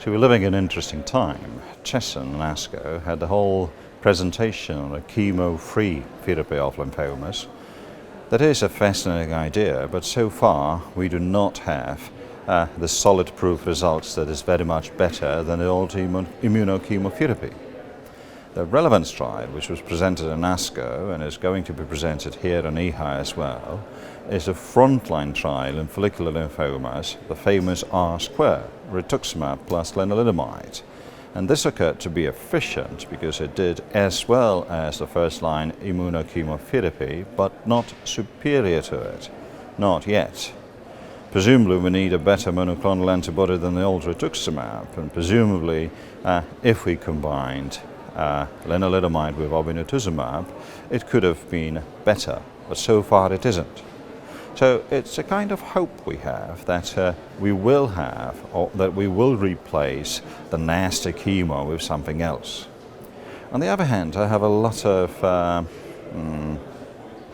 So we're living in an interesting time. Chesson and ASCO had the whole presentation on a chemo-free therapy of lymphomas. That is a fascinating idea, but so far we do not have the solid proof results that is very much better than the old immunochemotherapy. The RELEVANCE trial, which was presented in ASCO and is going to be presented here in EHA as well, is a frontline trial in follicular lymphomas, the famous R-square, Rituximab plus lenalidomide. And this occurred to be efficient because it did as well as the first-line immunochemotherapy, but not superior to it. Not yet. Presumably we need a better monoclonal antibody than the old Rituximab, and presumably if we combined lenalidomide with Obinutuzumab, it could have been better, but so far it isn't. So it's a kind of hope we have that we will have, or that we will replace the nasty chemo with something else. On the other hand, I have a lot of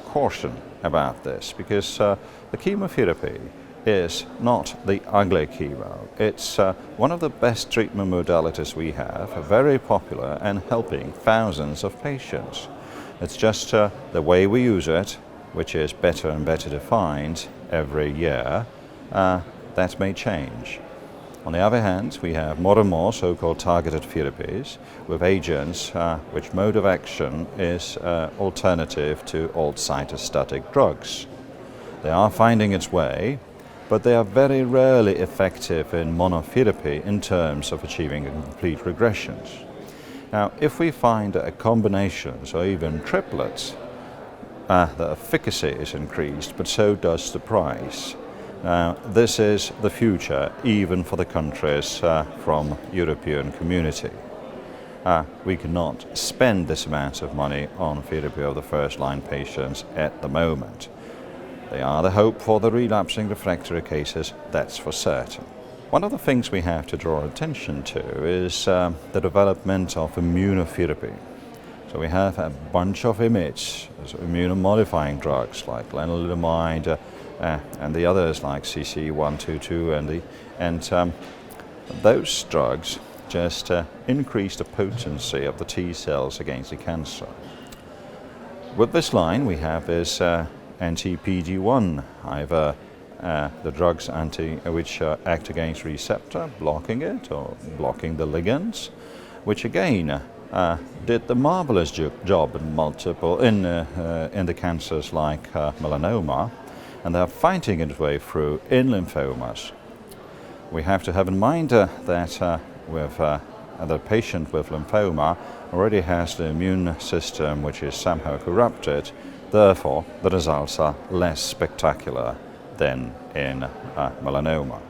caution about this, because the chemotherapy is not the ugly chemo. It's one of the best treatment modalities we have, very popular and helping thousands of patients. It's just the way we use it, which is better and better defined every year, that may change. On the other hand, we have more and more so-called targeted therapies with agents which mode of action is alternative to old cytostatic drugs. They are finding its way, but they are very rarely effective in monotherapy in terms of achieving complete regressions. Now, if we find combinations or even triplets, the efficacy is increased, but so does the price. Now, this is the future, even for the countries from European community. We cannot spend this amount of money on therapy of the first-line patients at the moment. They are the hope for the relapsing refractory cases, that's for certain. One of the things we have to draw attention to is the development of immunotherapy. So we have a bunch of IMiDs, immunomodifying drugs like lenalidomide and the others like CC122 and those drugs just increase the potency of the T cells against the cancer. With this line we have is anti-PD-1, either the drugs which act against receptor, blocking it, or blocking the ligands, which again did the marvelous job in the cancers like melanoma, and they're fighting its way through in lymphomas. We have to have in mind that the patient with lymphoma already has the immune system which is somehow corrupted, therefore the results are less spectacular than in melanoma.